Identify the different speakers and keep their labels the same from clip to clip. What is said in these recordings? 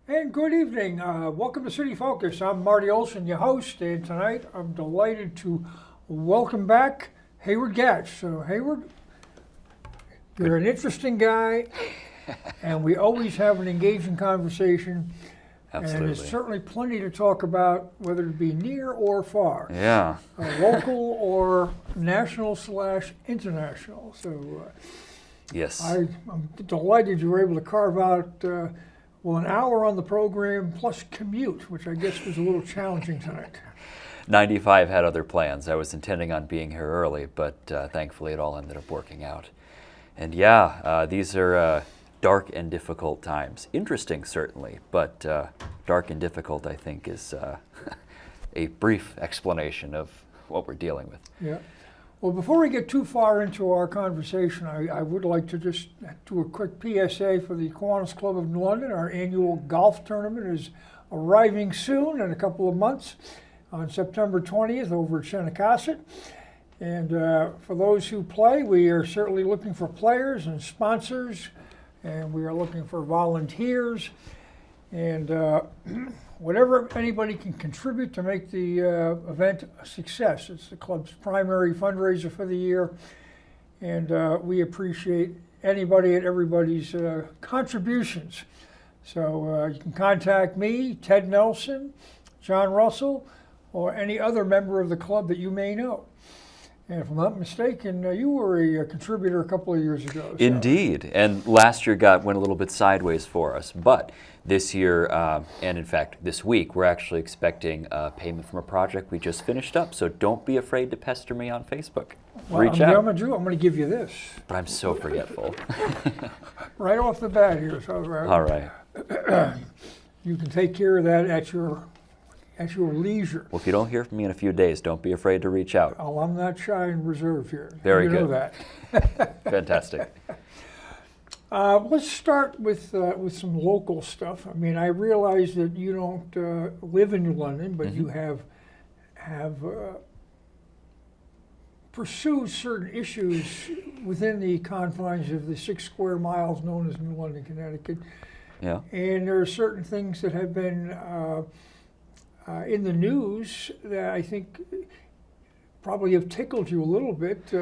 Speaker 1: And good evening. Welcome to City Focus. I'm Marty Olsen, your host, and tonight I'm delighted to welcome back Hayward Gatch. So, Hayward, you're an interesting guy, and we always have an engaging conversation.
Speaker 2: Absolutely.
Speaker 1: And there's certainly plenty to talk about, whether it be near or far.
Speaker 2: Yeah.
Speaker 1: Local or national/international. So,
Speaker 2: Yes.
Speaker 1: I'm delighted you were able to carve out an hour on the program plus commute, which I guess was a little challenging tonight.
Speaker 2: 95 had other plans. I was intending on being here early, but thankfully it all ended up working out. And these are dark and difficult times. Interesting, certainly, but dark and difficult, I think, is a brief explanation of what we're dealing with.
Speaker 1: Yeah. Well, before we get too far into our conversation, I would like to just do a quick PSA for the Kiwanis Club of New London. Our annual golf tournament is arriving soon in a couple of months on September 20th over at Shenecasset. And for those who play, we are certainly looking for players and sponsors, and we are looking for volunteers. And whatever anybody can contribute to make the event a success. It's the club's primary fundraiser for the year, and we appreciate anybody and everybody's contributions. So you can contact me, Ted Nelson, John Russell, or any other member of the club that you may know. And if I'm not mistaken, you were a contributor a couple of years ago. So.
Speaker 2: Indeed, and last year went a little bit sideways for us, but this year, and in fact this week, we're actually expecting a payment from a project we just finished up, so don't be afraid to pester me on Facebook.
Speaker 1: Well,
Speaker 2: Reach out.
Speaker 1: I'm going to give you this.
Speaker 2: But I'm so forgetful.
Speaker 1: Right off the bat here. So,
Speaker 2: All right.
Speaker 1: You can take care of that at your leisure.
Speaker 2: Well, if you don't hear from me in a few days, don't be afraid to reach out.
Speaker 1: Oh, I'm not shy and reserved here.
Speaker 2: Very
Speaker 1: you
Speaker 2: good.
Speaker 1: know that.
Speaker 2: Fantastic.
Speaker 1: Let's start with some local stuff. I mean, I realize that you don't live in New London, but you have pursued certain issues within the confines of the 6 square miles known as New London, Connecticut.
Speaker 2: Yeah.
Speaker 1: And there are certain things that have been in the news that I think probably have tickled you a little bit,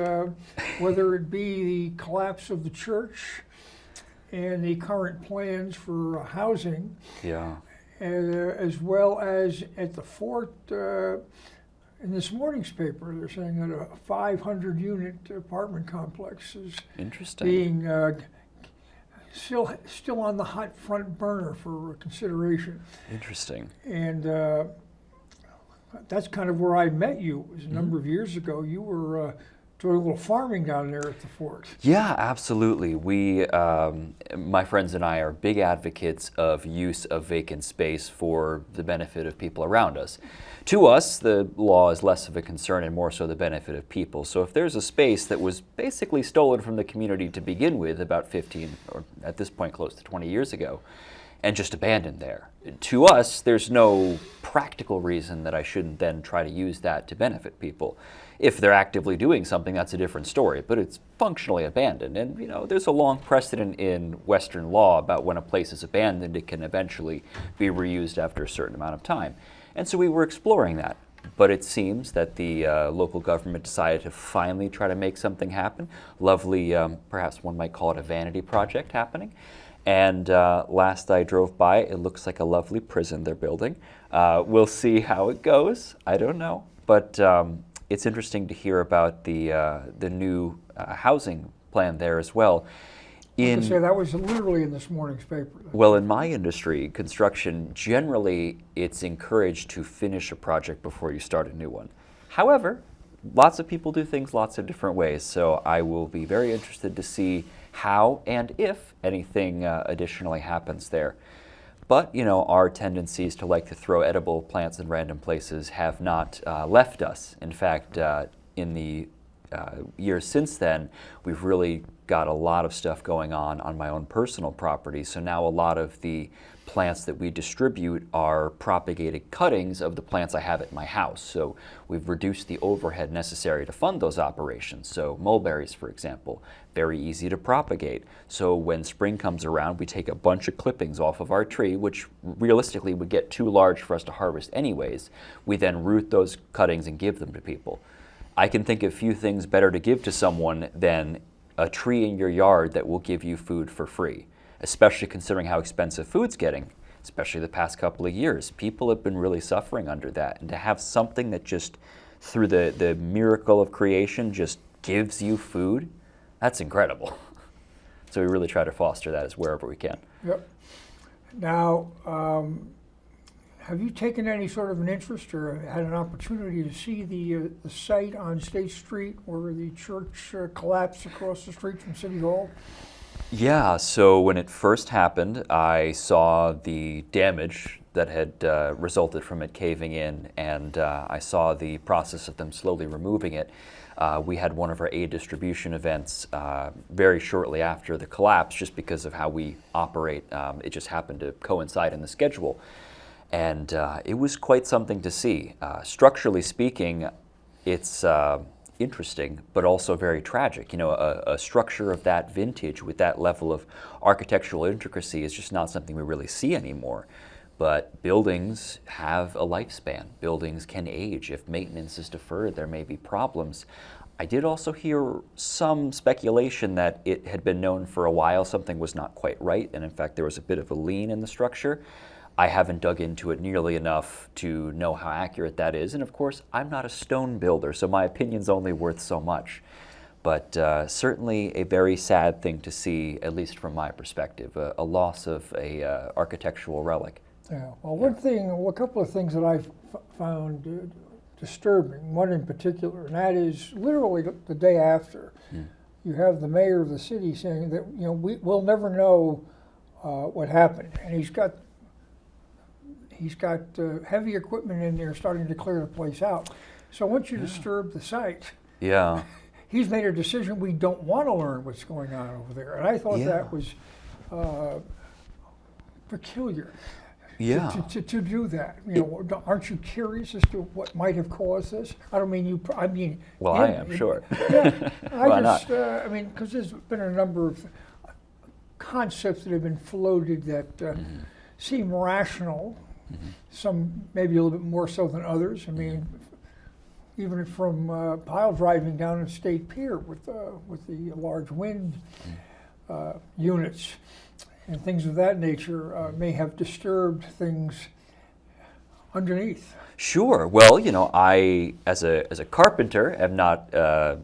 Speaker 1: whether it be the collapse of the church and the current plans for housing, as well as at the fort. In this morning's paper, they're saying that a 500-unit apartment complex is being still on the hot front burner for consideration.
Speaker 2: Interesting.
Speaker 1: And that's kind of where I met you. It was a number of years ago. You were doing a little farming down there at the fort.
Speaker 2: Yeah, absolutely. We, my friends and I, are big advocates of use of vacant space for the benefit of people around us. To us, the law is less of a concern and more so the benefit of people. So if there's a space that was basically stolen from the community to begin with about 15, or at this point close to 20 years ago, and just abandoned there, to us, there's no practical reason that I shouldn't then try to use that to benefit people. If they're actively doing something, that's a different story, but it's functionally abandoned. And there's a long precedent in Western law about when a place is abandoned, it can eventually be reused after a certain amount of time. And so we were exploring that. But it seems that the local government decided to finally try to make something happen. Lovely, perhaps one might call it a vanity project happening. And last I drove by, it looks like a lovely prison they're building. We'll see how it goes. I don't know. But it's interesting to hear about the new housing plan there as well.
Speaker 1: That was literally in this morning's paper.
Speaker 2: Well, in my industry, construction, generally it's encouraged to finish a project before you start a new one. However, lots of people do things lots of different ways, so I will be very interested to see how and if anything additionally happens there. But, our tendencies to like to throw edible plants in random places have not left us. In fact, in the years since then, we've really got a lot of stuff going on my own personal property. So now a lot of the plants that we distribute are propagated cuttings of the plants I have at my house. So we've reduced the overhead necessary to fund those operations. So mulberries, for example, very easy to propagate. So when spring comes around, we take a bunch of clippings off of our tree, which realistically would get too large for us to harvest anyways. We then root those cuttings and give them to people. I can think of few things better to give to someone than a tree in your yard that will give you food for free, especially considering how expensive food's getting, especially the past couple of years. People have been really suffering under that. And to have something that just, through the miracle of creation, just gives you food, that's incredible. So we really try to foster that as wherever we can.
Speaker 1: Yep. Now, have you taken any sort of an interest or had an opportunity to see the site on State Street where the church collapsed across the street from City Hall?
Speaker 2: Yeah, so when it first happened, I saw the damage that had resulted from it caving in, and I saw the process of them slowly removing it. We had one of our aid distribution events very shortly after the collapse, just because of how we operate. It just happened to coincide in the schedule. And it was quite something to see. Structurally speaking, it's interesting, but also very tragic. A structure of that vintage with that level of architectural intricacy is just not something we really see anymore. But buildings have a lifespan. Buildings can age. If maintenance is deferred, there may be problems. I did also hear some speculation that it had been known for a while something was not quite right, and in fact there was a bit of a lean in the structure. I haven't dug into it nearly enough to know how accurate that is, and of course, I'm not a stone builder, so my opinion's only worth so much. But certainly a very sad thing to see, at least from my perspective, a loss of a architectural relic.
Speaker 1: Yeah. Well, a couple of things that I've found disturbing, one in particular, and that is literally the day after, you have the mayor of the city saying that, we'll never know what happened, and he's got heavy equipment in there starting to clear the place out. So once you disturb the site, he's made a decision we don't want to learn what's going on over there. And I thought that was peculiar to do that. Aren't you curious as to what might have caused this? I don't mean you, I mean...
Speaker 2: Well, I am, sure.
Speaker 1: Yeah,
Speaker 2: Why not?
Speaker 1: Because there's been a number of concepts that have been floated that seem rational. Some maybe a little bit more so than others. I mean, even from pile driving down in State Pier with the large wind units and things of that nature may have disturbed things underneath.
Speaker 2: Sure. Well, I, as a carpenter, am not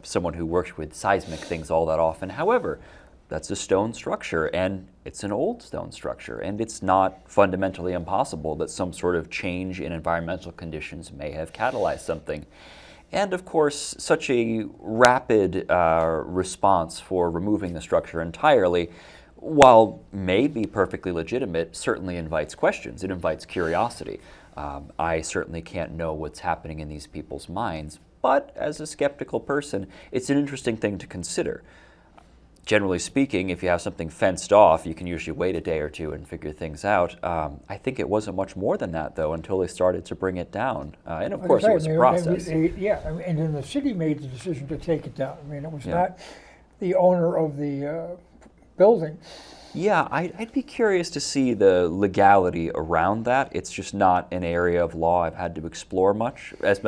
Speaker 2: someone who works with seismic things all that often. However, that's a stone structure, and it's an old stone structure, and it's not fundamentally impossible that some sort of change in environmental conditions may have catalyzed something. And of course, such a rapid response for removing the structure entirely, while may be perfectly legitimate, certainly invites questions. It invites curiosity. I certainly can't know what's happening in these people's minds, but as a skeptical person, it's an interesting thing to consider. Generally speaking, if you have something fenced off, you can usually wait a day or two and figure things out. I think it wasn't much more than that, though, until they started to bring it down. And of course, it was a process.
Speaker 1: And then the city made the decision to take it down. I mean, it was not the owner of the building.
Speaker 2: Yeah, I'd be curious to see the legality around that. It's just not an area of law I've had to explore much as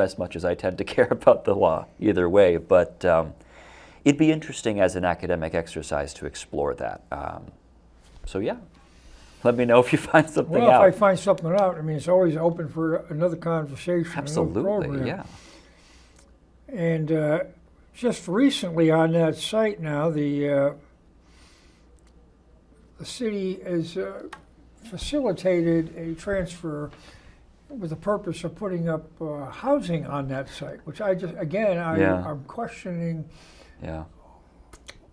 Speaker 2: I tend to care about the law either way. But it'd be interesting as an academic exercise to explore that. So yeah, let me know if you find something out.
Speaker 1: Well, if I find something out, I mean, it's always open for another conversation.
Speaker 2: Absolutely, yeah.
Speaker 1: And just recently on that site now, the city has facilitated a transfer with the purpose of putting up housing on that site, which I'm questioning.
Speaker 2: Yeah.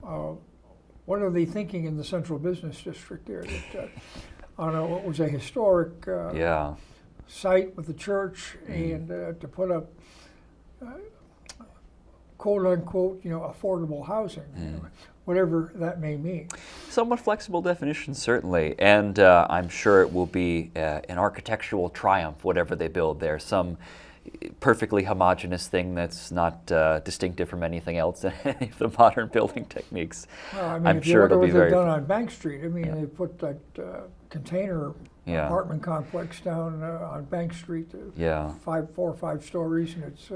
Speaker 1: What are they thinking in the central business district there? on what was a historic
Speaker 2: Yeah.
Speaker 1: site with the church, and to put up quote unquote, affordable housing, whatever that may mean.
Speaker 2: Somewhat flexible definition, certainly, and I'm sure it will be an architectural triumph, whatever they build there. Some perfectly homogeneous thing that's not distinctive from anything else in any of the modern building techniques.
Speaker 1: Well, I mean,
Speaker 2: I'm
Speaker 1: if
Speaker 2: sure
Speaker 1: you
Speaker 2: it'll
Speaker 1: look
Speaker 2: be
Speaker 1: at what
Speaker 2: very.
Speaker 1: they've done on Bank Street, I mean, they put that container
Speaker 2: Yeah.
Speaker 1: apartment complex down on Bank Street,
Speaker 2: Yeah.
Speaker 1: 4 or 5 stories, and it's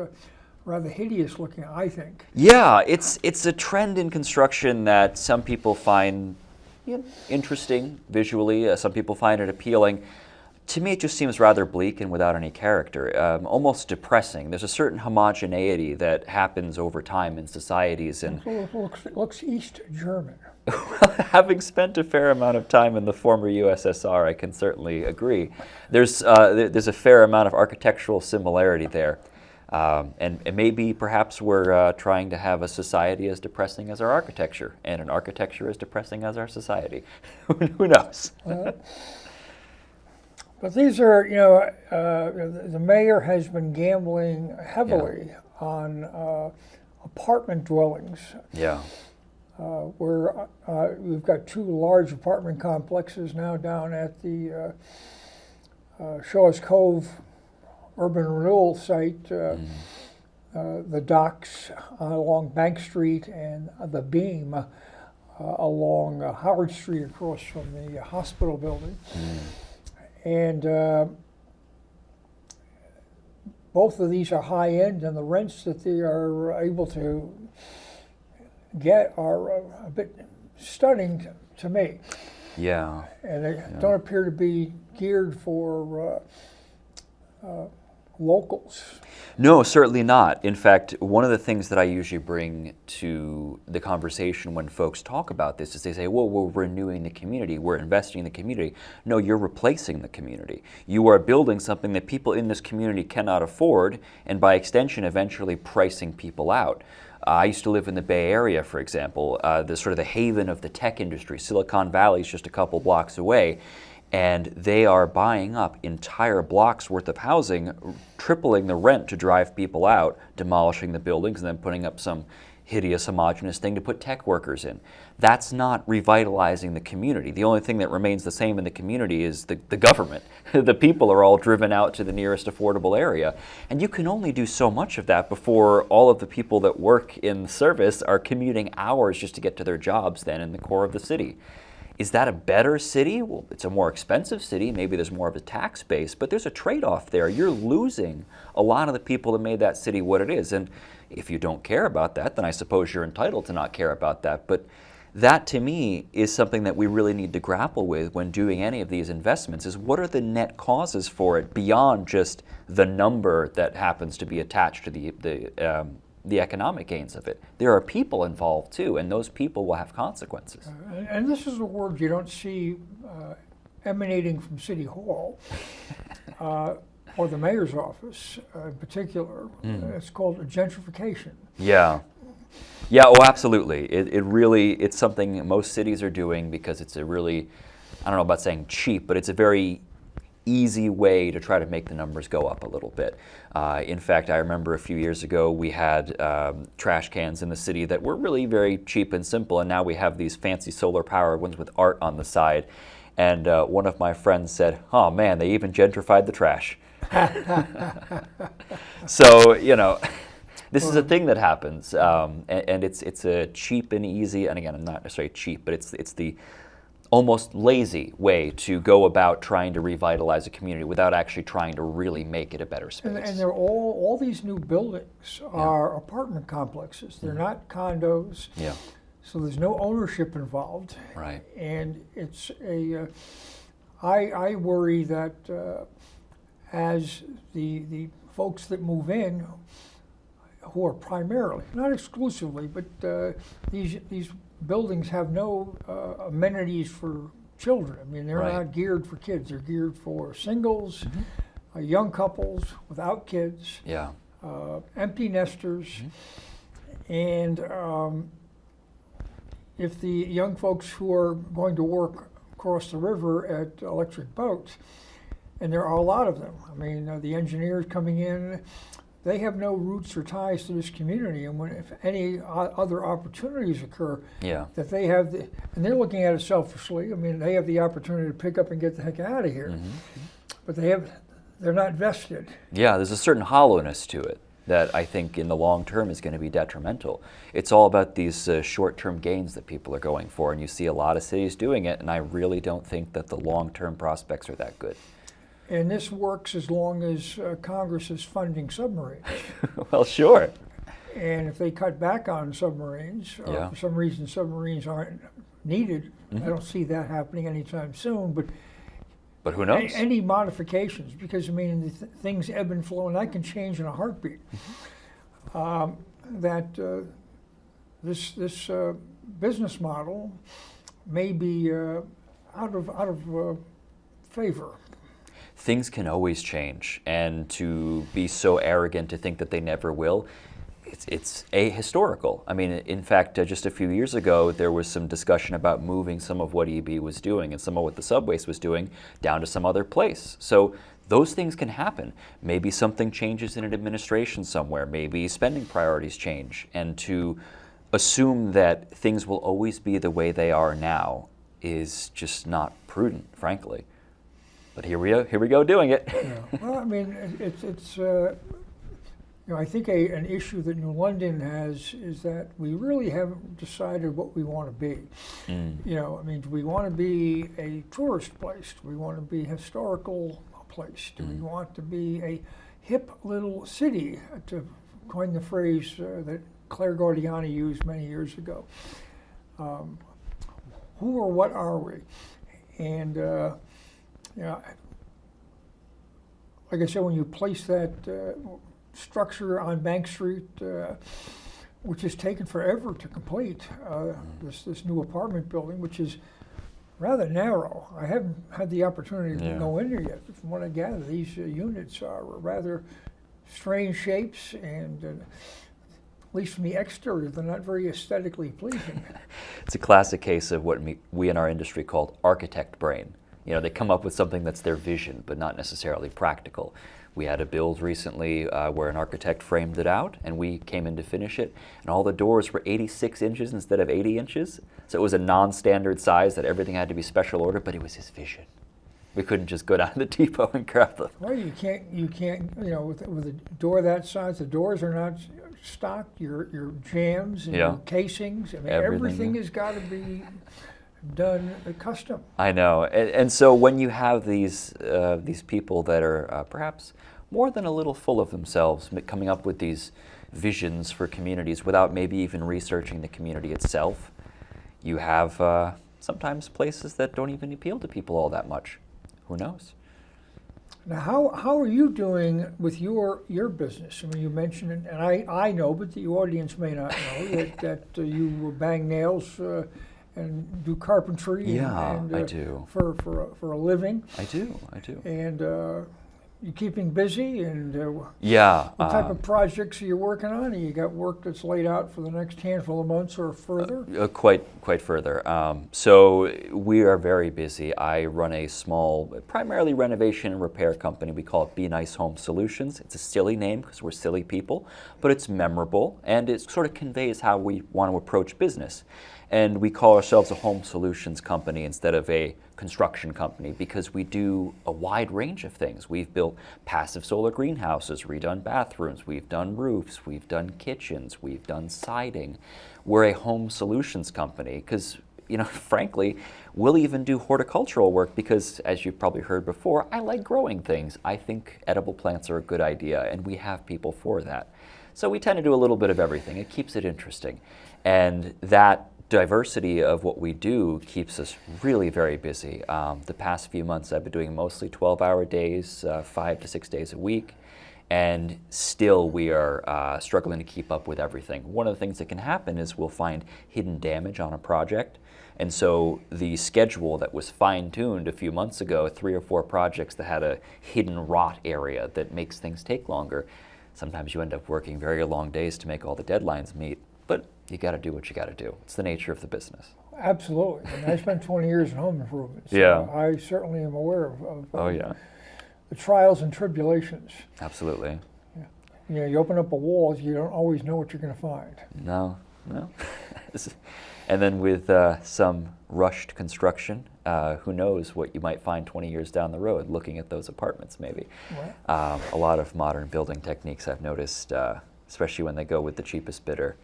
Speaker 1: rather hideous looking, I think.
Speaker 2: Yeah, it's a trend in construction that some people find interesting visually. Some people find it appealing. To me, it just seems rather bleak and without any character, almost depressing. There's a certain homogeneity that happens over time in societies, and
Speaker 1: It looks East German.
Speaker 2: having spent a fair amount of time in the former USSR, I can certainly agree. There's a fair amount of architectural similarity there. And maybe perhaps we're trying to have a society as depressing as our architecture, and an architecture as depressing as our society. Who knows?
Speaker 1: But these are, the mayor has been gambling heavily on apartment dwellings,
Speaker 2: Yeah.
Speaker 1: where we've got 2 large apartment complexes now down at the Shaw's Cove urban renewal site, the docks along Bank Street, and the beam along Howard Street across from the hospital building. And both of these are high end, and the rents that they are able to get are a bit stunning to me.
Speaker 2: Yeah.
Speaker 1: And they don't appear to be geared for locals.
Speaker 2: No, certainly not. In fact, one of the things that I usually bring to the conversation when folks talk about this is they say, well, we're renewing the community, we're investing in the community. No, you're replacing the community. You are building something that people in this community cannot afford, and by extension, eventually pricing people out. I used to live in the Bay Area, for example, the sort of the haven of the tech industry. Silicon Valley is just a couple blocks away. And they are buying up entire blocks worth of housing, tripling the rent to drive people out, demolishing the buildings, and then putting up some hideous homogeneous thing to put tech workers in. That's not revitalizing the community. The only thing that remains the same in the community is the government. The people are all driven out to the nearest affordable area. And you can only do so much of that before all of the people that work in the service are commuting hours just to get to their jobs then in the core of the city. Is that a better city? Well, it's a more expensive city. Maybe there's more of a tax base, but there's a trade-off there. You're losing a lot of the people that made that city what it is. And if you don't care about that, then I suppose you're entitled to not care about that. But that, to me, is something that we really need to grapple with when doing any of these investments, is what are the net causes for it beyond just the number that happens to be attached to the economic gains of it. There are people involved too, and those people will have consequences.
Speaker 1: And this is a word you don't see emanating from City Hall or the mayor's office in particular. It's called gentrification.
Speaker 2: Yeah. Yeah, oh, absolutely. It's something most cities are doing because it's a really, I don't know about saying cheap, but it's a very easy way to try to make the numbers go up a little bit. In fact, I remember a few years ago we had trash cans in the city that were really very cheap and simple, and now we have these fancy solar powered ones with art on the side. And one of my friends said, oh man, they even gentrified the trash. So, this is a thing that happens, and it's a cheap and easy, and again, not necessarily cheap, but it's the almost lazy way to go about trying to revitalize a community without actually trying to really make it a better space.
Speaker 1: And they're all these new buildings are apartment complexes. They're not condos.
Speaker 2: Yeah.
Speaker 1: So there's no ownership involved.
Speaker 2: Right.
Speaker 1: And it's I worry that as the folks that move in, who are primarily, not exclusively, but these buildings have no amenities for children. I mean, they're not geared for kids. They're geared for singles, young couples without kids, empty nesters. And if the young folks who are going to work across the river at electric boats. And there are a lot of them. I mean, the engineers coming in, they have no roots or ties to this community. And if any other opportunities occur, that they have, and they're looking at it selfishly. I mean, they have the opportunity to pick up and get the heck out of here. But they're not vested.
Speaker 2: Yeah, there's a certain hollowness to it that I think in the long term is going to be detrimental. It's all about these short-term gains that people are going for, and you see a lot of cities doing it, and I really don't think that the long-term prospects are that good.
Speaker 1: And this works as long as Congress is funding submarines.
Speaker 2: Well, sure.
Speaker 1: And if they cut back on submarines, or for some reason submarines aren't needed, I don't see that happening anytime soon,
Speaker 2: but who knows?
Speaker 1: Any modifications, because I mean, things ebb and flow, and that can change in a heartbeat. This business model may be out of favor.
Speaker 2: Things can always change, and to be so arrogant to think that they never will, it's ahistorical. I mean, in fact, just a few years ago, there was some discussion about moving some of what EB was doing and some of what the subways was doing down to some other place. So those things can happen. Maybe something changes in an administration somewhere. Maybe spending priorities change. And to assume that things will always be the way they are now is just not prudent, frankly. But here we go doing it.
Speaker 1: Well, I mean, it's I think an issue that New London has is that we really haven't decided what we want to be. I mean, do we want to be a tourist place? Do we want to be a historical place? Do we want to be a hip little city, to coin the phrase that Claire Gordiani used many years ago? Who or what are we? And like I said, when you place that structure on Bank Street, which has taken forever to complete, this new apartment building, which is rather narrow. I haven't had the opportunity to go in there yet, but from what I gather, these units are rather strange shapes, and at least from the exterior, they're not very aesthetically pleasing.
Speaker 2: It's a classic case of what we in our industry called architect brain. They come up with something that's their vision, but not necessarily practical. We had a build recently where an architect framed it out, and we came in to finish it, and all the doors were 86 inches instead of 80 inches. So it was a non-standard size that everything had to be special order, but it was his vision. We couldn't just go down to the depot and grab them.
Speaker 1: Well, you can't, with a door that size, the doors are not stocked, your jambs and your casings, I mean, everything has got to be done custom.
Speaker 2: I know, and so when you have these people that are perhaps more than a little full of themselves, coming up with these visions for communities without maybe even researching the community itself, you have sometimes places that don't even appeal to people all that much. Who knows?
Speaker 1: Now, how are you doing with your business? I mean, you mentioned it, and I know, but the audience may not know that you bang nails and do carpentry. And
Speaker 2: I do.
Speaker 1: For a living.
Speaker 2: I do.
Speaker 1: And you keeping busy, and what type of projects are you working on? You got work that's laid out for the next handful of months or further?
Speaker 2: Quite further. So we are very busy. I run a small, primarily renovation and repair company. We call it Be Nice Home Solutions. It's a silly name because we're silly people, but it's memorable, and it sort of conveys how we want to approach business. And we call ourselves a home solutions company instead of a construction company because we do a wide range of things. We've built passive solar greenhouses, redone bathrooms, we've done roofs, we've done kitchens, we've done siding. We're a home solutions company because, frankly, we'll even do horticultural work because, as you've probably heard before, I like growing things. I think edible plants are a good idea, and we have people for that. So we tend to do a little bit of everything. It keeps it interesting. And that diversity of what we do keeps us really very busy. The past few months I've been doing mostly 12-hour days, 5 to 6 days a week, and still we are struggling to keep up with everything. One of the things that can happen is we'll find hidden damage on a project, and so the schedule that was fine-tuned a few months ago, 3 or 4 projects that had a hidden rot area that makes things take longer, sometimes you end up working very long days to make all the deadlines meet, but you got to do what you got to do. It's the nature of the business.
Speaker 1: Absolutely. And I spent 20 years in home improvement. So
Speaker 2: Yeah.
Speaker 1: I certainly am aware of
Speaker 2: Oh yeah,
Speaker 1: the trials and tribulations.
Speaker 2: absolutely.
Speaker 1: You know, you open up a wall, you don't always know what you're going to find.
Speaker 2: No, no. And then with some rushed construction, who knows what you might find 20 years down the road looking at those apartments maybe.
Speaker 1: Right.
Speaker 2: A lot of modern building techniques I've noticed, especially when they go with the cheapest bidder.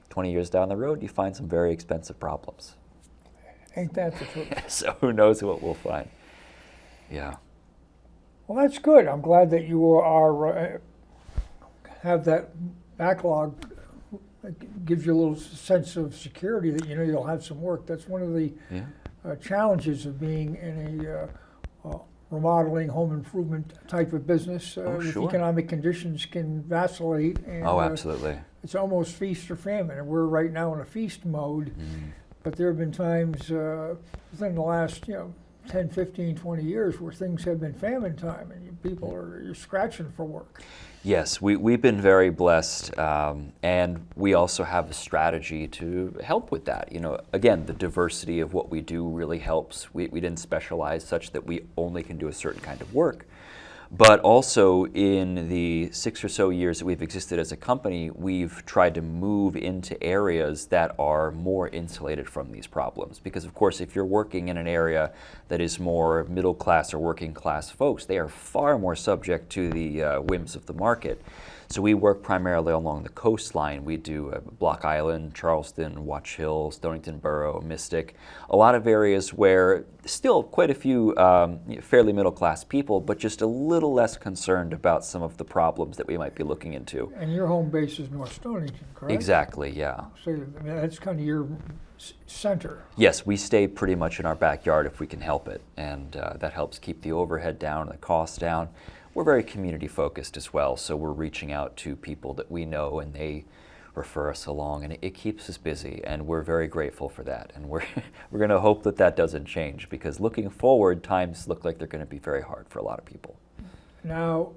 Speaker 2: 20 years down the road, you find some very expensive problems.
Speaker 1: Ain't that the truth?
Speaker 2: So who knows what we'll find. Yeah.
Speaker 1: Well, that's good. I'm glad that you are have that backlog. It gives you a little sense of security that you know you'll have some work. That's one of the challenges of being in a remodeling, home improvement type of business. With
Speaker 2: Sure.
Speaker 1: economic conditions can vacillate. And,
Speaker 2: Oh, absolutely.
Speaker 1: it's almost feast or famine, and we're right now in a feast mode. But there have been times within the last 10, 15, 20 years where things have been famine time, and people you're scratching for work.
Speaker 2: Yes, we've been very blessed, and we also have a strategy to help with that. You know, again, the diversity of what we do really helps. We didn't specialize such that we only can do a certain kind of work. But also in the 6 or so years that we've existed as a company, we've tried to move into areas that are more insulated from these problems. Because of course, if you're working in an area that is more middle class or working class folks, they are far more subject to the whims of the market. So we work primarily along the coastline. We do Block Island, Charleston, Watch Hill, Stonington Borough, Mystic, a lot of areas where still quite a few fairly middle-class people, but just a little less concerned about some of the problems that we might be looking into.
Speaker 1: And your home base is North Stonington, correct?
Speaker 2: Exactly, yeah.
Speaker 1: So I mean, that's kind of your center.
Speaker 2: Yes, we stay pretty much in our backyard if we can help it, and that helps keep the overhead down, the costs down. We're very community focused as well, so we're reaching out to people that we know and they refer us along, and it keeps us busy, and we're very grateful for that. And we're going to hope that that doesn't change, because looking forward, times look like they're going to be very hard for a lot of people.
Speaker 1: Now,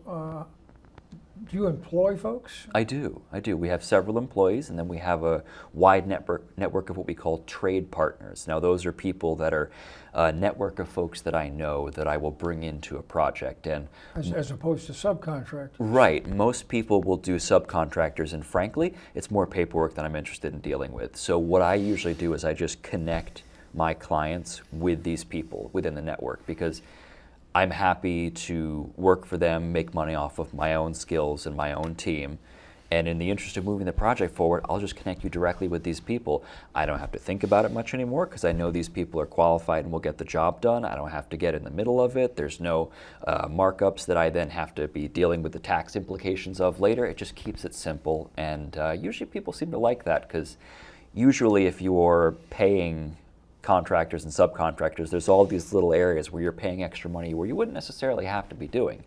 Speaker 1: do you employ folks?
Speaker 2: I do. We have several employees, and then we have a wide network of what we call trade partners. Now, those are people that are a network of folks that I know that I will bring into a project. And
Speaker 1: As opposed to subcontractors?
Speaker 2: right, most people will do subcontractors, and frankly, it's more paperwork than I'm interested in dealing with. So what I usually do is I just connect my clients with these people within the network, because I'm happy to work for them, make money off of my own skills and my own team. And in the interest of moving the project forward, I'll just connect you directly with these people. I don't have to think about it much anymore, because I know these people are qualified and will get the job done. I don't have to get in the middle of it. There's no markups that I then have to be dealing with the tax implications of later. It just keeps it simple. And usually people seem to like that, because usually if you're paying contractors and subcontractors, there's all these little areas where you're paying extra money where you wouldn't necessarily have to be doing.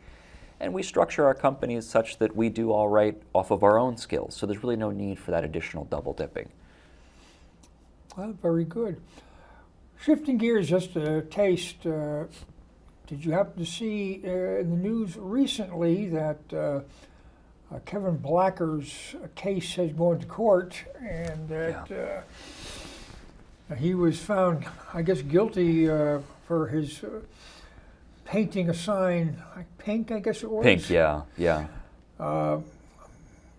Speaker 2: And we structure our companies such that we do all right off of our own skills. So there's really no need for that additional double dipping.
Speaker 1: Well, very good. Shifting gears just a taste, did you happen to see in the news recently that Kevin Blacker's case has gone to court, and that he was found, I guess, guilty for his painting a sign, like pink, I guess it was?
Speaker 2: Pink, yeah.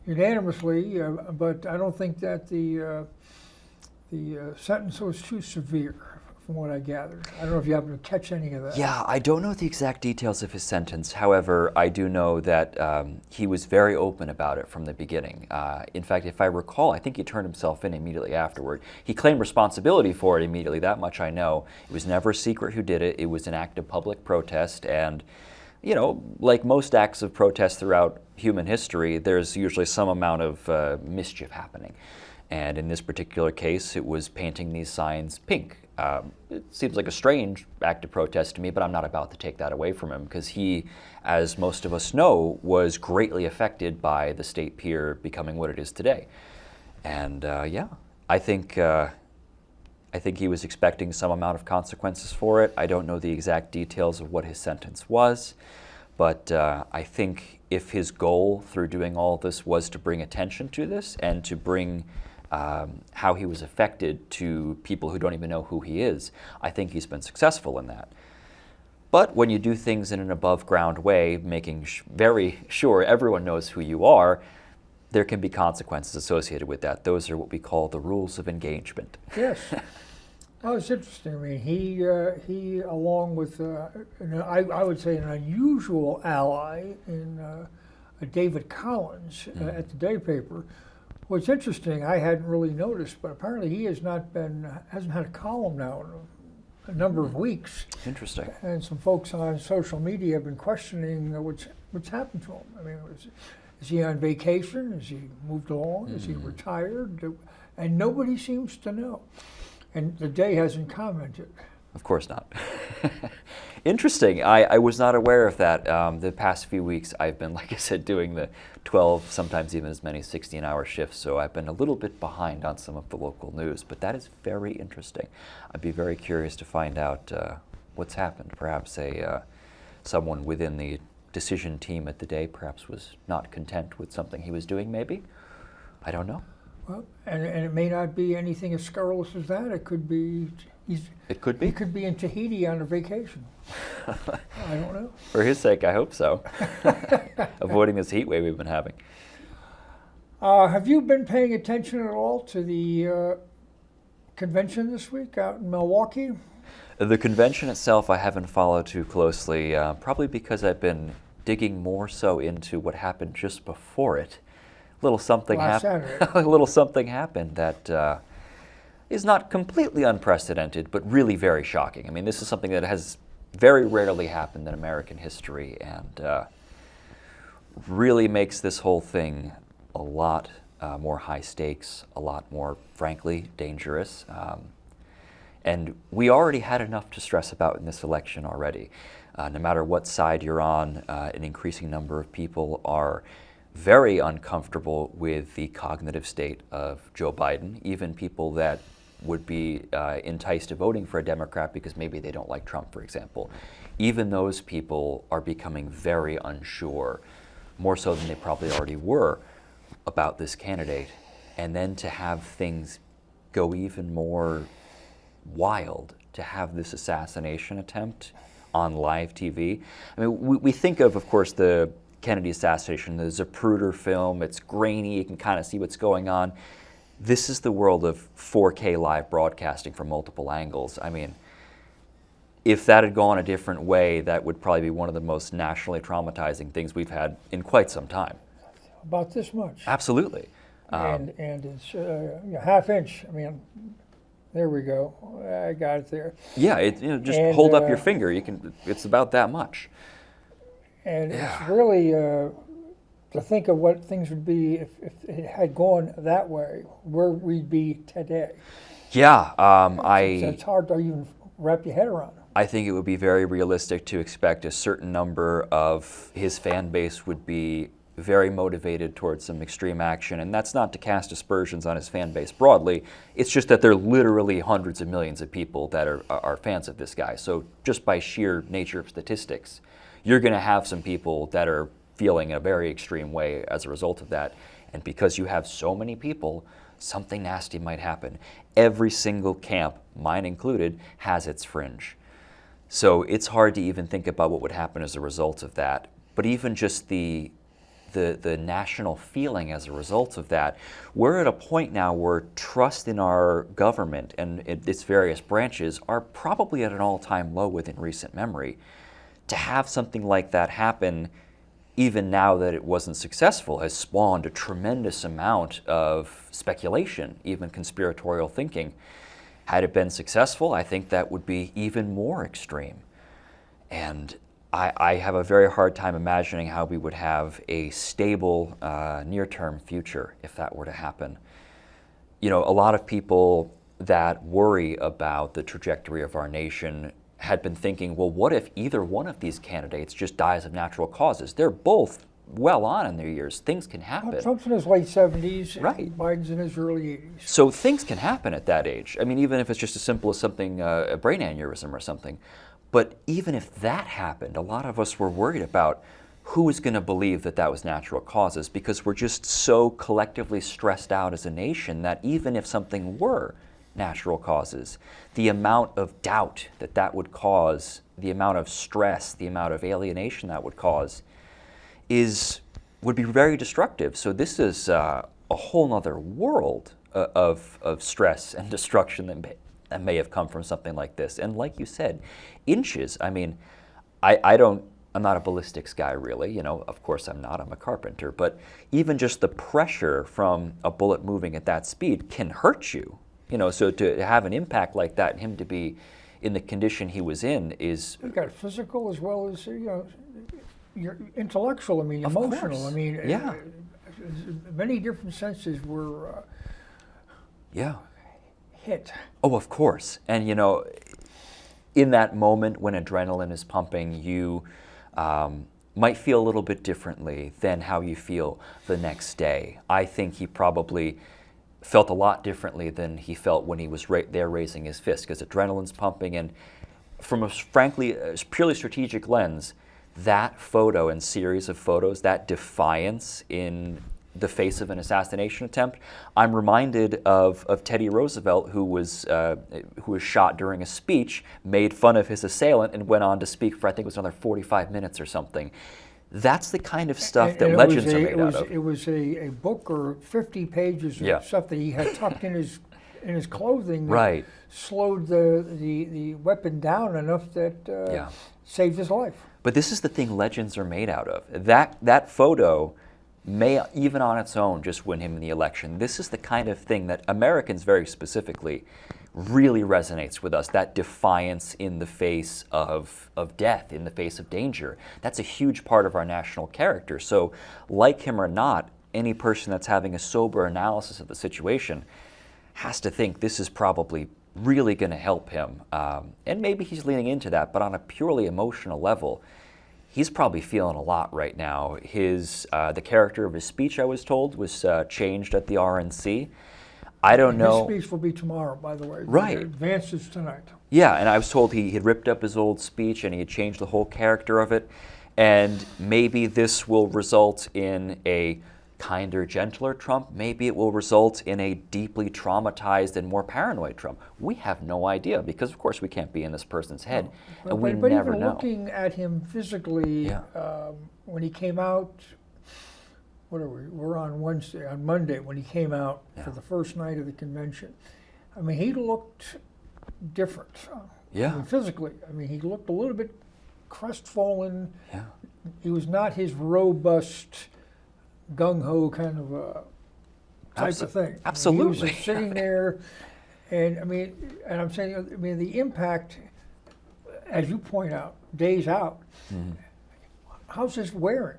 Speaker 1: Unanimously, but I don't think that the sentence was too severe, from what I gathered. I don't know if you happen to catch any of that.
Speaker 2: Yeah, I don't know the exact details of his sentence. However, I do know that he was very open about it from the beginning. In fact, if I recall, I think he turned himself in immediately afterward. He claimed responsibility for it immediately, that much I know. It was never a secret who did it. It was an act of public protest, and you know, like most acts of protest throughout human history, there's usually some amount of mischief happening. And in this particular case, it was painting these signs pink. It seems like a strange act of protest to me, but I'm not about to take that away from him, because he, as most of us know, was greatly affected by the state pier becoming what it is today. And I think he was expecting some amount of consequences for it. I don't know the exact details of what his sentence was, but I think if his goal through doing all this was to bring attention to this and to bring how he was affected to people who don't even know who he is, I think he's been successful in that. But when you do things in an above-ground way, making very sure everyone knows who you are, there can be consequences associated with that. Those are what we call the rules of engagement.
Speaker 1: Yes. Well, it's interesting. I mean, he along with, I would say, an unusual ally in David Collins at the day paper. What's interesting, I hadn't really noticed, but apparently he hasn't had a column now in a number of weeks.
Speaker 2: Interesting.
Speaker 1: And some folks on social media have been questioning what's happened to him. I mean, is he on vacation? Is he moved along? Is he retired? And nobody seems to know. And the Day hasn't commented.
Speaker 2: Of course not. Interesting. I was not aware of that. The past few weeks I've been, like I said, doing the 12, sometimes even as many 16-hour shifts, so I've been a little bit behind on some of the local news, but that is very interesting. I'd be very curious to find out what's happened. Perhaps someone within the decision team at the Day perhaps was not content with something he was doing, maybe. I don't know.
Speaker 1: Well, and it may not be anything as scurrilous as that. It could be
Speaker 2: It could be.
Speaker 1: He could be in Tahiti on a vacation. I don't know.
Speaker 2: For his sake, I hope so. Avoiding this heat wave we've been having.
Speaker 1: Have you been paying attention at all to the convention this week out in Milwaukee?
Speaker 2: The convention itself I haven't followed too closely, probably because I've been digging more so into what happened just before it. A little something happened. A little something happened that is not completely unprecedented, but really very shocking. I mean, this is something that has very rarely happened in American history, and really makes this whole thing a lot more high stakes, a lot more, frankly, dangerous. And we already had enough to stress about in this election already. No matter what side you're on, an increasing number of people are very uncomfortable with the cognitive state of Joe Biden, even people that would be enticed to voting for a Democrat because maybe they don't like Trump, for example. Even those people are becoming very unsure, more so than they probably already were, about this candidate. And then to have things go even more wild, to have this assassination attempt on live TV. I mean, we think of course, the Kennedy assassination, the Zapruder film. It's grainy, you can kind of see what's going on. This is the world of 4K live broadcasting from multiple angles. I mean, if that had gone a different way, that would probably be one of the most nationally traumatizing things we've had in quite some time.
Speaker 1: About this much.
Speaker 2: Absolutely.
Speaker 1: And it's half inch. I mean, there we go. I got it there.
Speaker 2: Yeah, just hold up your finger. You can. It's about that much.
Speaker 1: And it's really to think of what things would be if it had gone that way, where we'd be today.
Speaker 2: Yeah,
Speaker 1: It's hard to even wrap your head around.
Speaker 2: I think it would be very realistic to expect a certain number of his fan base would be very motivated towards some extreme action, and that's not to cast aspersions on his fan base broadly. It's just that there are literally hundreds of millions of people that are fans of this guy. So just by sheer nature of statistics, you're going to have some people that are feeling in a very extreme way as a result of that. And because you have so many people, something nasty might happen. Every single camp, mine included, has its fringe. So it's hard to even think about what would happen as a result of that. But even just the national feeling as a result of that, we're at a point now where trust in our government and its various branches are probably at an all-time low within recent memory. To have something like that happen, even now that it wasn't successful, has spawned a tremendous amount of speculation, even conspiratorial thinking. Had it been successful, I think that would be even more extreme. And I have a very hard time imagining how we would have a stable near-term future if that were to happen. You know, a lot of people that worry about the trajectory of our nation had been thinking, well, what if either one of these candidates just dies of natural causes? They're both well on in their years. Things can happen.
Speaker 1: Well, Trump's in his late 70s,
Speaker 2: right?
Speaker 1: Biden's in his early 80s.
Speaker 2: So things can happen at that age. I mean, even if it's just as simple as something, a brain aneurysm or something. But even if that happened, a lot of us were worried about who is going to believe that that was natural causes? Because we're just so collectively stressed out as a nation that even if something were natural causes, the amount of doubt that that would cause, the amount of stress, the amount of alienation that would cause would be very destructive. So this is a whole nother world of stress and destruction that may have come from something like this. And like you said, inches. I mean, I'm not a ballistics guy really, you know, of course I'm not, I'm a carpenter, but even just the pressure from a bullet moving at that speed can hurt you, you know, so to have an impact like that and him to be in the condition he was in is...
Speaker 1: You've got physical as well as, you know, your intellectual, I mean, emotional,
Speaker 2: course.
Speaker 1: I mean,
Speaker 2: Yeah.
Speaker 1: Many different senses were
Speaker 2: Yeah.
Speaker 1: hit.
Speaker 2: Oh, of course. And, you know, in that moment when adrenaline is pumping, you might feel a little bit differently than how you feel the next day. I think he probably felt a lot differently than he felt when he was there raising his fist, because adrenaline's pumping. And from a purely strategic lens, that photo and series of photos, that defiance in the face of an assassination attempt, I'm reminded of Teddy Roosevelt, who was shot during a speech, made fun of his assailant, and went on to speak for, I think it was another 45 minutes or something. That's the kind of stuff that legends are made out of.
Speaker 1: It was a book or 50 pages of stuff that he had tucked in his clothing that
Speaker 2: Right.
Speaker 1: slowed the weapon down enough that saved his life.
Speaker 2: But this is the thing legends are made out of. That photo may, even on its own, just win him the election. This is the kind of thing that Americans very specifically really resonates with us, that defiance in the face of death, in the face of danger. That's a huge part of our national character. So, like him or not, any person that's having a sober analysis of the situation has to think this is probably really going to help him. And maybe he's leaning into that, but on a purely emotional level, he's probably feeling a lot right now. The character of his speech, I was told, was changed at the RNC. I don't know.
Speaker 1: His speech will be tomorrow, by the way.
Speaker 2: Right.
Speaker 1: The advance is tonight.
Speaker 2: Yeah, and I was told he had ripped up his old speech and he had changed the whole character of it. And maybe this will result in a kinder, gentler Trump. Maybe it will result in a deeply traumatized and more paranoid Trump. We have no idea because, of course, we can't be in this person's head, and we
Speaker 1: but
Speaker 2: never
Speaker 1: even
Speaker 2: know.
Speaker 1: looking at him physically, when he came out, what are we? We're on Wednesday. On Monday, when he came out for the first night of the convention, I mean, he looked different.
Speaker 2: Yeah.
Speaker 1: I mean, physically, I mean, he looked a little bit crestfallen.
Speaker 2: Yeah.
Speaker 1: He was not his robust, gung-ho kind of type of thing.
Speaker 2: Absolutely.
Speaker 1: I mean, he was just sitting there, and I mean, and I'm saying, I mean, the impact, as you point out, days out. Mm-hmm. How's this wearing?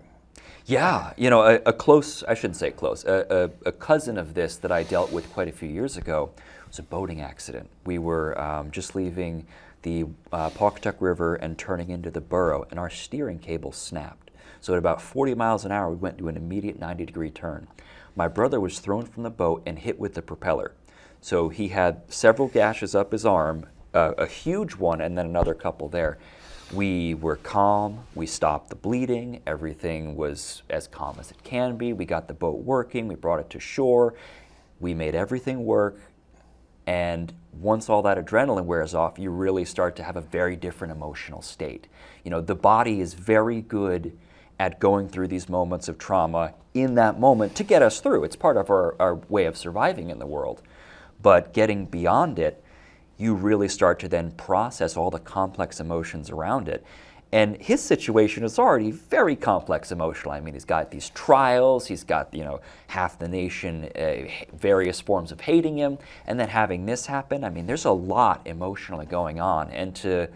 Speaker 2: Yeah, you know, a close, I shouldn't say close, a cousin of this that I dealt with quite a few years ago was a boating accident. We were just leaving the Pawcatuck River and turning into the Borough, and our steering cable snapped. So at about 40 miles an hour, we went to an immediate 90-degree turn. My brother was thrown from the boat and hit with the propeller. So he had several gashes up his arm, a huge one, and then another couple there. We were calm, we stopped the bleeding, everything was as calm as it can be. We got the boat working, we brought it to shore, we made everything work, and once all that adrenaline wears off, you really start to have a very different emotional state. You know, the body is very good at going through these moments of trauma in that moment to get us through. It's part of our way of surviving in the world. But getting beyond it, you really start to then process all the complex emotions around it. And his situation is already very complex emotional. I mean, he's got these trials, he's got, you know, half the nation, various forms of hating him, and then having this happen. I mean, there's a lot emotionally going on. And to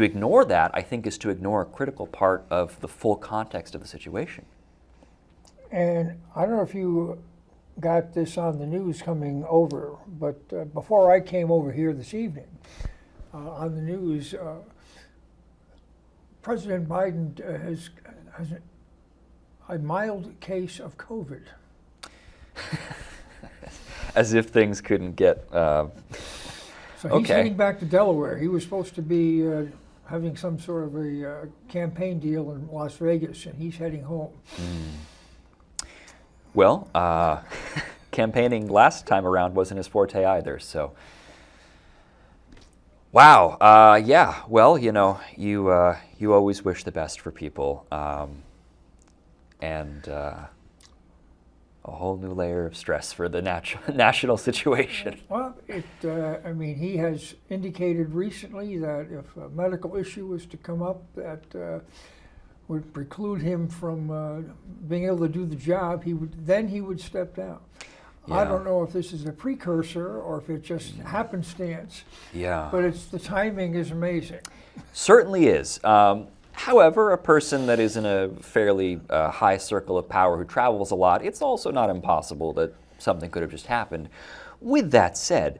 Speaker 2: ignore that, I think, is to ignore a critical part of the full context of the situation.
Speaker 1: And I don't know if you got this on the news coming over, but before I came over here this evening, on the news, President Biden has a mild case of COVID.
Speaker 2: As if things couldn't get...
Speaker 1: So he's heading back to Delaware. He was supposed to be having some sort of a campaign deal in Las Vegas, and he's heading home.
Speaker 2: Well, campaigning last time around wasn't his forte either, so. Wow, yeah, well, you know, you always wish the best for people, and a whole new layer of stress for the national situation.
Speaker 1: Well, I mean, he has indicated recently that if a medical issue was to come up that would preclude him from being able to do the job, he would step down.
Speaker 2: Yeah.
Speaker 1: I don't know if this is a precursor or if it's just happenstance.
Speaker 2: Yeah.
Speaker 1: But the timing is amazing.
Speaker 2: Certainly is. However, a person that is in a fairly high circle of power who travels a lot, it's also not impossible that something could have just happened. With that said,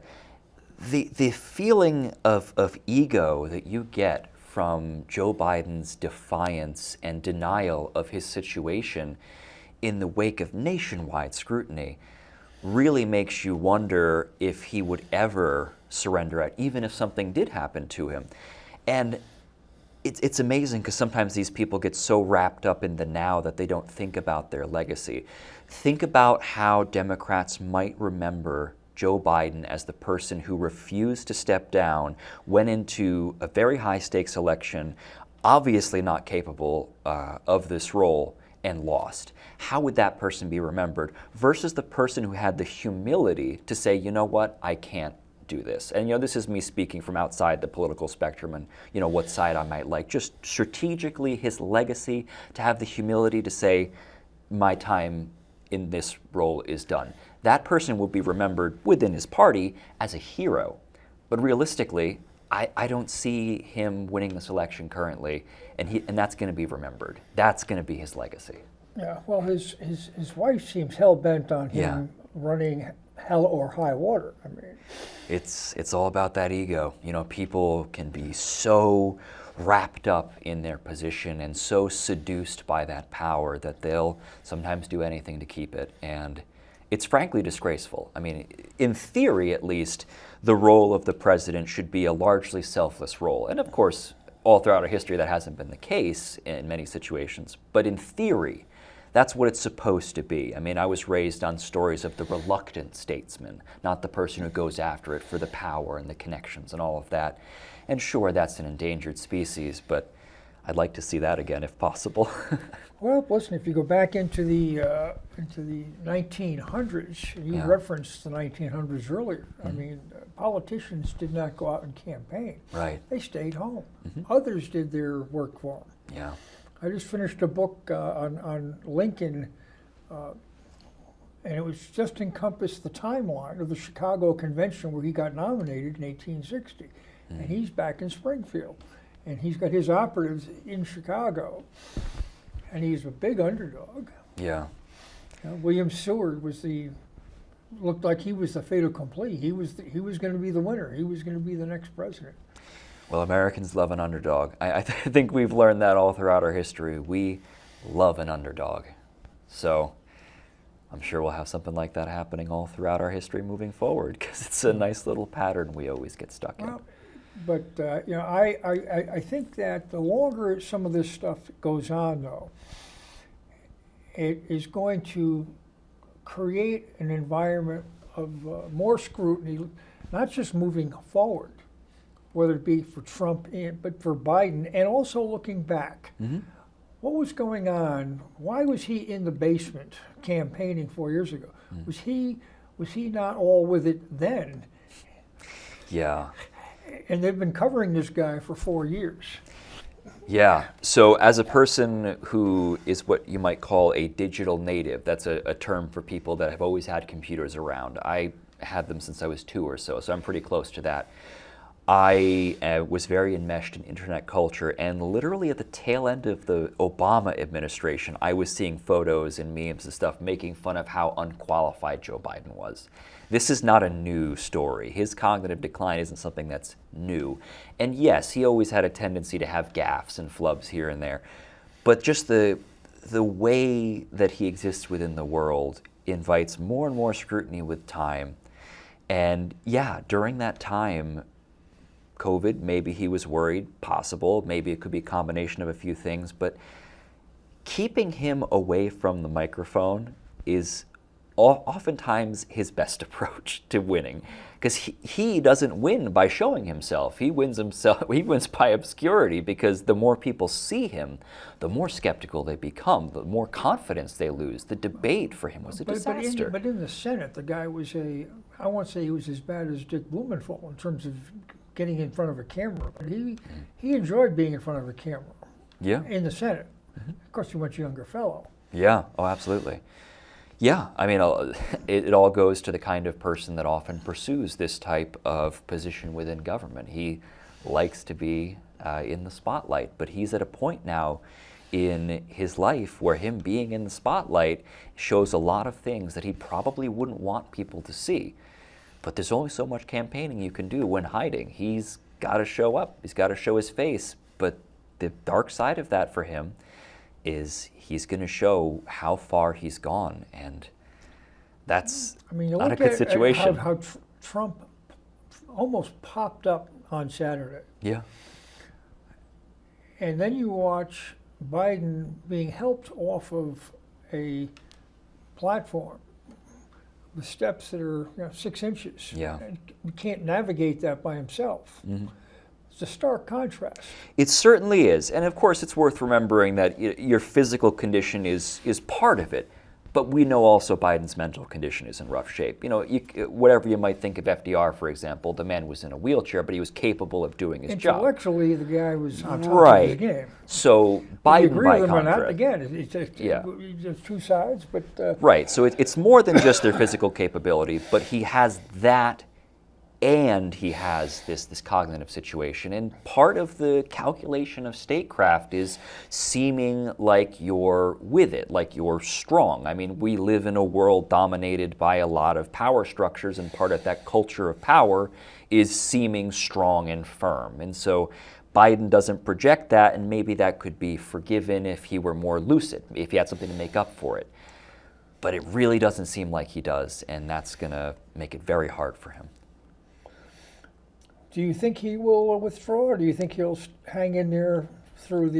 Speaker 2: the feeling of ego that you get from Joe Biden's defiance and denial of his situation in the wake of nationwide scrutiny really makes you wonder if he would ever surrender it, even if something did happen to him. And it's amazing because sometimes these people get so wrapped up in the now that they don't think about their legacy. Think about how Democrats might remember Joe Biden as the person who refused to step down, went into a very high-stakes election, obviously not capable of this role, and lost. How would that person be remembered versus the person who had the humility to say, you know what, I can't do this. And this is me speaking from outside the political spectrum and what side I might like. Just strategically, his legacy, to have the humility to say, my time in this role is done. That person will be remembered within his party as a hero. But realistically, I don't see him winning this election currently, and that's going to be remembered. That's going to be his legacy.
Speaker 1: Yeah, well, his wife seems hell-bent on him running hell or high water. I mean,
Speaker 2: it's all about that ego. People can be so wrapped up in their position and so seduced by that power that they'll sometimes do anything to keep it. And it's frankly disgraceful. I mean, in theory, at least, the role of the president should be a largely selfless role. And of course, all throughout our history, that hasn't been the case in many situations. But in theory, that's what it's supposed to be. I mean, I was raised on stories of the reluctant statesman, not the person who goes after it for the power and the connections and all of that. And sure, that's an endangered species, but I'd like to see that again if possible.
Speaker 1: Well, listen, if you go back into the 1900s, you referenced the 1900s earlier. Mm-hmm. I mean, politicians did not go out and campaign.
Speaker 2: Right.
Speaker 1: They stayed home.
Speaker 2: Mm-hmm.
Speaker 1: Others did their work for them.
Speaker 2: Yeah.
Speaker 1: I just finished a book on Lincoln, and it was just encompassed the timeline of the Chicago Convention where he got nominated in 1860. Mm-hmm. And he's back in Springfield. And he's got his operatives in Chicago. And he's a big underdog.
Speaker 2: Yeah.
Speaker 1: William Seward looked like he was the fait accompli. He was going to be the winner. He was going to be the next president.
Speaker 2: Well, Americans love an underdog. I think we've learned that all throughout our history. We love an underdog. So I'm sure we'll have something like that happening all throughout our history moving forward, because it's a nice little pattern we always get stuck in.
Speaker 1: But I think that the longer some of this stuff goes on, though, it is going to create an environment of more scrutiny, not just moving forward, whether it be for Trump, but for Biden, and also looking back. Mm-hmm. What was going on? Why was he in the basement campaigning 4 years ago? Mm. Was he not all with it then?
Speaker 2: Yeah.
Speaker 1: And they've been covering this guy for 4 years.
Speaker 2: Yeah. So as a person who is what you might call a digital native, that's a term for people that have always had computers around. I had them since I was 2 or so I'm pretty close to that. I was very enmeshed in internet culture, and literally at the tail end of the Obama administration, I was seeing photos and memes and stuff making fun of how unqualified Joe Biden was. This is not a new story. His cognitive decline isn't something that's new. And yes, he always had a tendency to have gaffes and flubs here and there, but just the way that he exists within the world invites more and more scrutiny with time. And yeah, during that time, COVID. Maybe he was worried, possible. Maybe it could be a combination of a few things. But keeping him away from the microphone is oftentimes his best approach to winning, because he doesn't win by showing himself. He wins by obscurity, because the more people see him, the more skeptical they become, the more confidence they lose. The debate for him was a disaster.
Speaker 1: But in the Senate, the guy was I won't say he was as bad as Dick Blumenthal in terms of getting in front of a camera, but he enjoyed being in front of a camera.
Speaker 2: Yeah.
Speaker 1: In the Senate. Of course, you're a much younger fellow.
Speaker 2: Yeah, oh, absolutely. Yeah, I mean, it all goes to the kind of person that often pursues this type of position within government. He likes to be in the spotlight, but he's at a point now in his life where him being in the spotlight shows a lot of things that he probably wouldn't want people to see. But there's only so much campaigning you can do when hiding. He's got to show up. He's got to show his face. But the dark side of that for him is he's going to show how far he's gone, and that's not a good situation.
Speaker 1: How Trump almost popped up on Saturday.
Speaker 2: Yeah.
Speaker 1: And then you watch Biden being helped off of a platform with steps that are 6 inches.
Speaker 2: Yeah.
Speaker 1: And he can't navigate that by himself. Mm-hmm. It's a stark contrast.
Speaker 2: It certainly is. And of course, it's worth remembering that your physical condition is part of it. But we know also Biden's mental condition is in rough shape. Whatever you might think of FDR, for example, the man was in a wheelchair, but he was capable of doing his job.
Speaker 1: Intellectually, the guy was on top of his game.
Speaker 2: So Biden, by contrast,
Speaker 1: again, there's two sides, but
Speaker 2: right. So it's more than just their physical capability, but he has that, and he has this cognitive situation. And part of the calculation of statecraft is seeming like you're with it, like you're strong. I mean, we live in a world dominated by a lot of power structures, and part of that culture of power is seeming strong and firm. And so Biden doesn't project that, and maybe that could be forgiven if he were more lucid, if he had something to make up for it. But it really doesn't seem like he does, and that's going to make it very hard for him.
Speaker 1: Do you think he will withdraw, or do you think he'll hang in there through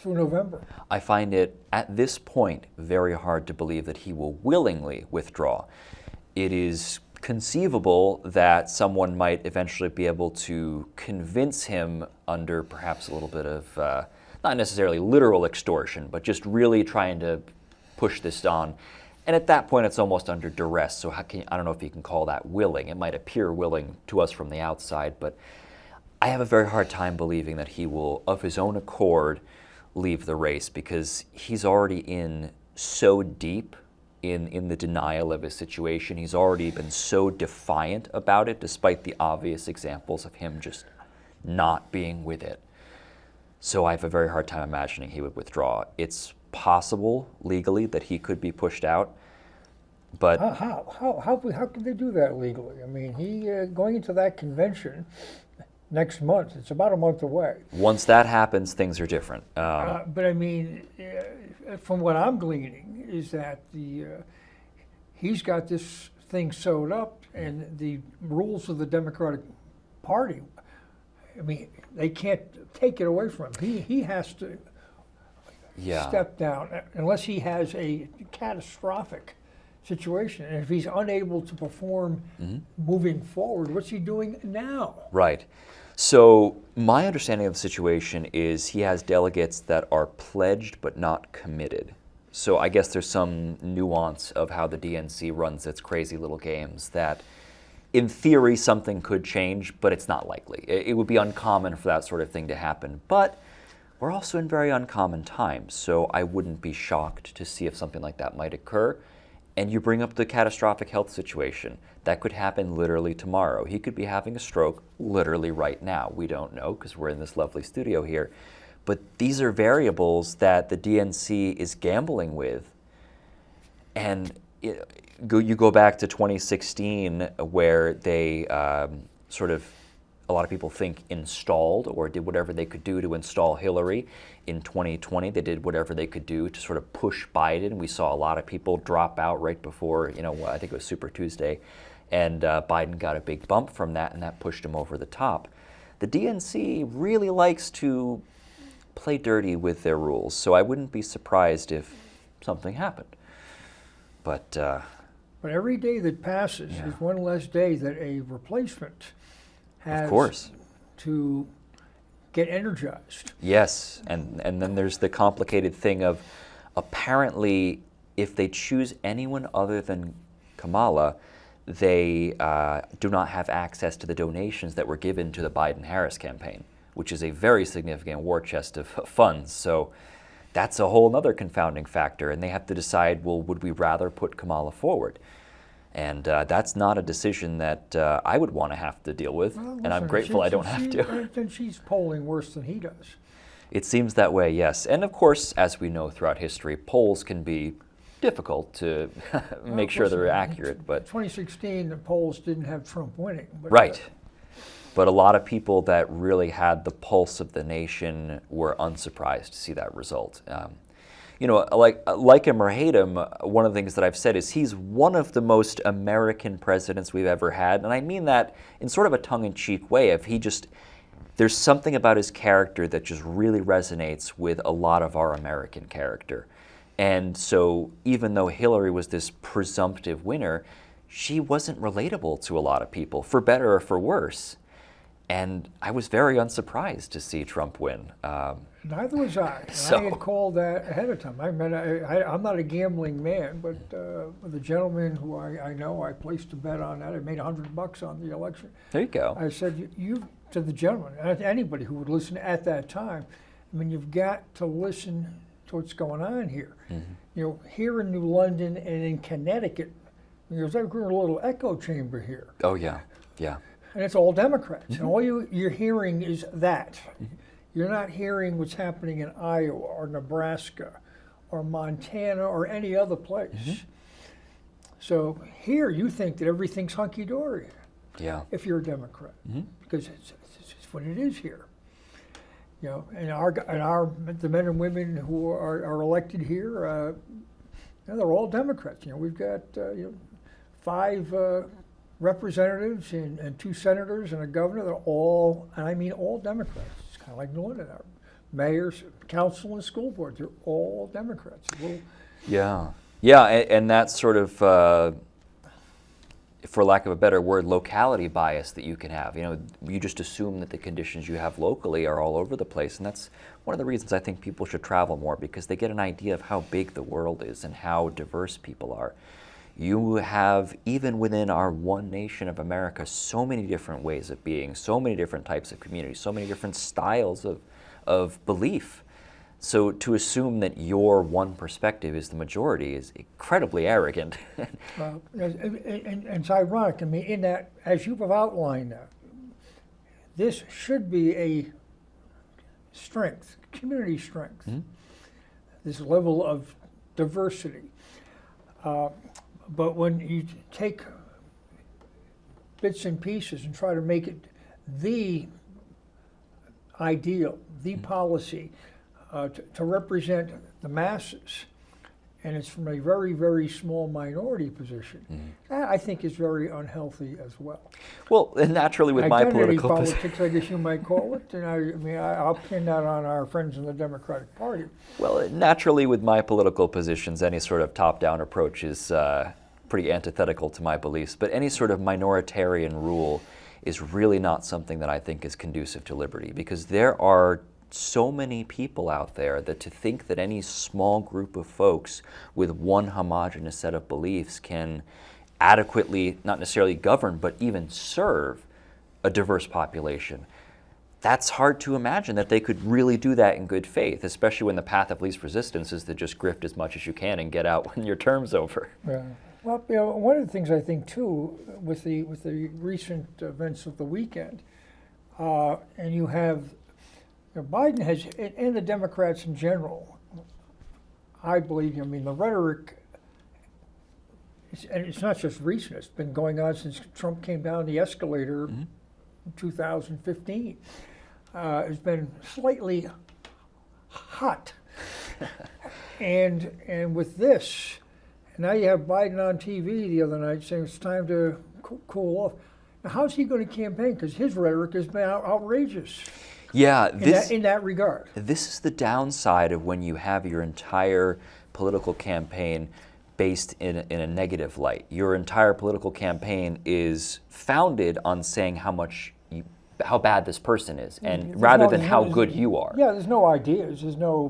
Speaker 1: November?
Speaker 2: I find it, at this point, very hard to believe that he will willingly withdraw. It is conceivable that someone might eventually be able to convince him under perhaps a little bit of, not necessarily literal extortion, but just really trying to push this on. And at that point, it's almost under duress. So I don't know if you can call that willing. It might appear willing to us from the outside, but I have a very hard time believing that he will, of his own accord, leave the race, because he's already in so deep in the denial of his situation. He's already been so defiant about it, despite the obvious examples of him just not being with it. So I have a very hard time imagining he would withdraw. It's possible legally that he could be pushed out, but
Speaker 1: how can they do that legally? I mean, he going into that convention next month. It's about a month away.
Speaker 2: Once that happens, things are different.
Speaker 1: But I mean, from what I'm gleaning, is that he's got this thing sewed up, and the rules of the Democratic Party, I mean, they can't take it away from him. He has to step down unless he has a catastrophic situation. And if he's unable to perform moving forward, what's he doing now?
Speaker 2: Right. So my understanding of the situation is he has delegates that are pledged but not committed. So I guess there's some nuance of how the DNC runs its crazy little games that in theory something could change, but it's not likely. It would be uncommon for that sort of thing to happen. But we're also in very uncommon times, so I wouldn't be shocked to see if something like that might occur. And you bring up the catastrophic health situation. That could happen literally tomorrow. He could be having a stroke literally right now. We don't know because we're in this lovely studio here. But these are variables that the DNC is gambling with. And you go back to 2016 where they sort of a lot of people think installed or did whatever they could do to install Hillary. In 2020, they did whatever they could do to sort of push Biden. We saw a lot of people drop out right before, I think it was Super Tuesday, and Biden got a big bump from that, and that pushed him over the top. The DNC really likes to play dirty with their rules, so I wouldn't be surprised if something happened. But
Speaker 1: every day that passes is one less day that a replacement has
Speaker 2: of course
Speaker 1: to get energized.
Speaker 2: Yes, and then there's the complicated thing of apparently if they choose anyone other than Kamala, they do not have access to the donations that were given to the Biden-Harris campaign, which is a very significant war chest of funds. So that's a whole other confounding factor, and they have to decide, well, would we rather put Kamala forward? And that's not a decision that I would want to have to deal with,
Speaker 1: Well,
Speaker 2: and I'm grateful I don't have to.
Speaker 1: Then she's polling worse than he does.
Speaker 2: It seems that way, yes. And of course, as we know throughout history, polls can be difficult to make sure they're accurate. But
Speaker 1: 2016, the polls didn't have Trump winning. But,
Speaker 2: right. But a lot of people that really had the pulse of the nation were unsurprised to see that result. Like him or hate him, one of the things that I've said is he's one of the most American presidents we've ever had. And I mean that in sort of a tongue-in-cheek way. There's something about his character that just really resonates with a lot of our American character. And so even though Hillary was this presumptive winner, she wasn't relatable to a lot of people, for better or for worse. And I was very unsurprised to see Trump win.
Speaker 1: Neither was I. I had called that ahead of time. I'm not a gambling man, but the gentleman who I know, I placed a bet on that. I made $100 on the election.
Speaker 2: There you go.
Speaker 1: I said, you to the gentleman, and anybody who would listen at that time, you've got to listen to what's going on here. Mm-hmm. Here in New London and in Connecticut, there's like a little echo chamber here.
Speaker 2: Oh, yeah, yeah.
Speaker 1: And it's all Democrats.
Speaker 2: Mm-hmm.
Speaker 1: And all you're hearing is that. Mm-hmm. You're not hearing what's happening in Iowa or Nebraska or Montana or any other place. Mm-hmm. So here you think that everything's hunky-dory.
Speaker 2: Yeah.
Speaker 1: If you're a Democrat, mm-hmm. because it's what it is here. And the men and women who are elected here, they're all Democrats. We've got 5 representatives and 2 senators and a governor. They're all, and I mean all Democrats. It's kind of like New London. Our mayors, council, and school boards, they're all Democrats.
Speaker 2: Yeah, and that's sort of, for lack of a better word, locality bias that you can have. You just assume that the conditions you have locally are all over the place, and that's one of the reasons I think people should travel more, because they get an idea of how big the world is and how diverse people are. You have, even within our one nation of America, so many different ways of being, so many different types of communities, so many different styles of belief. So to assume that your one perspective is the majority is incredibly arrogant.
Speaker 1: And it's ironic. In that, as you have outlined that, this should be a strength, community strength, mm-hmm. this level of diversity. But when you take bits and pieces and try to make it the ideal, the mm-hmm. policy, to represent the masses, and it's from a very, very small minority position, mm-hmm. I think is very unhealthy as well.
Speaker 2: Well, and naturally with my political
Speaker 1: politics, I guess you might call it, and I'll pin that on our friends in the Democratic Party.
Speaker 2: Well, naturally with my political positions, any sort of top-down approach is pretty antithetical to my beliefs, but any sort of minoritarian rule is really not something that I think is conducive to liberty, because there are so many people out there that to think that any small group of folks with one homogeneous set of beliefs can adequately, not necessarily govern, but even serve a diverse population, that's hard to imagine that they could really do that in good faith, especially when the path of least resistance is to just grift as much as you can and get out when your term's over.
Speaker 1: Yeah. Well, one of the things I think too, with the recent events of the weekend, and you have Biden has, and the Democrats in general, I believe, the rhetoric, and it's not just recent, it's been going on since Trump came down the escalator, mm-hmm. in 2015, has been slightly hot. and with this, now you have Biden on TV the other night saying it's time to cool off. Now, how's he going to campaign? Because his rhetoric has been outrageous.
Speaker 2: Yeah,
Speaker 1: In that regard.
Speaker 2: This is the downside of when you have your entire political campaign based in a negative light. Your entire political campaign is founded on saying how bad this person is, and rather than how good you are.
Speaker 1: Yeah, there's no ideas, there's no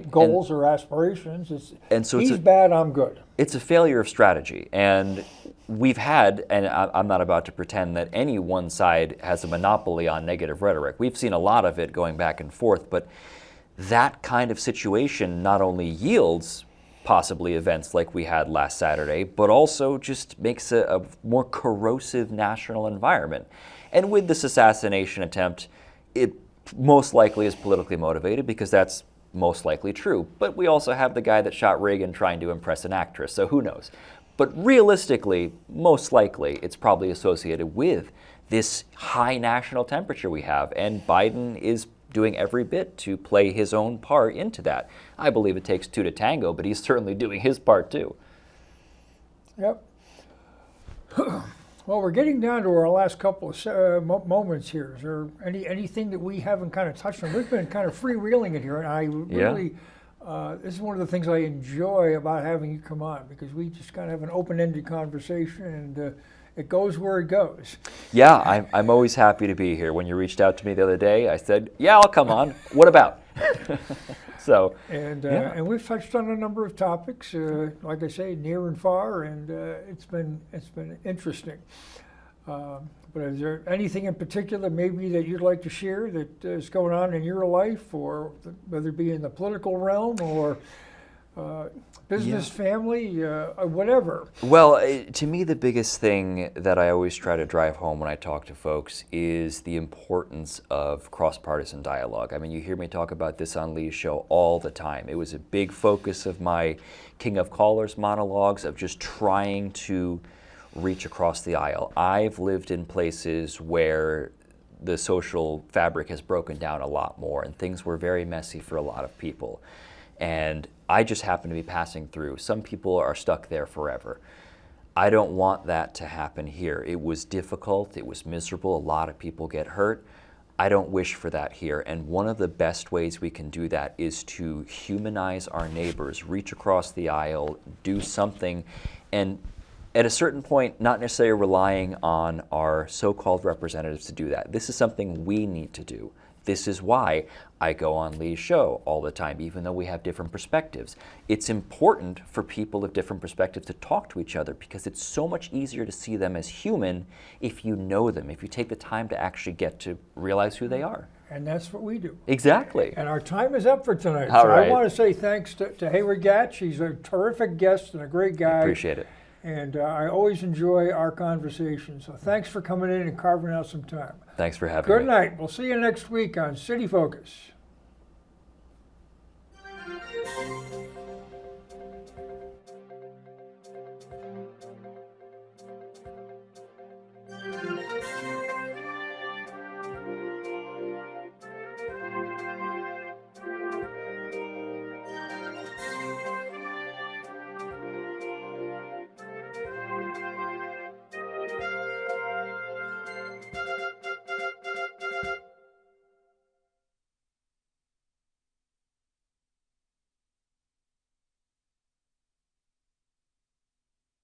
Speaker 1: goals or aspirations. He's bad, I'm good.
Speaker 2: It's a failure of strategy, and we've had, and I'm not about to pretend that any one side has a monopoly on negative rhetoric. We've seen a lot of it going back and forth, but that kind of situation not only yields possibly events like we had last Saturday, but also just makes a more corrosive national environment. And with this assassination attempt, it most likely is politically motivated because that's most likely true. But we also have the guy that shot Reagan trying to impress an actress, so who knows? But realistically, most likely, it's probably associated with this high national temperature we have, and Biden is doing every bit to play his own part into that. I believe it takes two to tango, but he's certainly doing his part too.
Speaker 1: Yep. Well, we're getting down to our last couple of moments here. Is there anything that we haven't kind of touched on? We've been kind of freewheeling it here, and I really, this is one of the things I enjoy about having you come on, because we just kind of have an open-ended conversation, and it goes where it goes.
Speaker 2: Yeah, I'm always happy to be here. When you reached out to me the other day, I said, yeah, I'll come on. What about? So,
Speaker 1: and we've touched on a number of topics, like I say, near and far, and it's been interesting. But is there anything in particular maybe that you'd like to share that is going on in your life, or whether it be in the political realm or business, family, whatever?
Speaker 2: Well, to me, the biggest thing that I always try to drive home when I talk to folks is the importance of cross-partisan dialogue. I mean, you hear me talk about this on Lee's show all the time. It was a big focus of my King of Callers monologues, of just trying to reach across the aisle. I've lived in places where the social fabric has broken down a lot more, and things were very messy for a lot of people. And I just happen to be passing through. Some people are stuck there forever. I don't want that to happen here. It was difficult, it was miserable, a lot of people get hurt. I don't wish for that here. And one of the best ways we can do that is to humanize our neighbors, reach across the aisle, do something, and at a certain point, not necessarily relying on our so-called representatives to do that. This is something we need to do. This is why I go on Lee's show all the time, even though we have different perspectives. It's important for people of different perspectives to talk to each other, because it's so much easier to see them as human if you know them, if you take the time to actually get to realize who they are.
Speaker 1: And that's what we do.
Speaker 2: Exactly.
Speaker 1: And our time is up for tonight.
Speaker 2: All right.
Speaker 1: I want to say thanks to Haywardd Gatch. He's a terrific guest and a great guy.
Speaker 2: I appreciate it.
Speaker 1: And I always enjoy our conversations. So thanks for coming in and carving out some time.
Speaker 2: Thanks for having me.
Speaker 1: Good night. We'll see you next week on City Focus.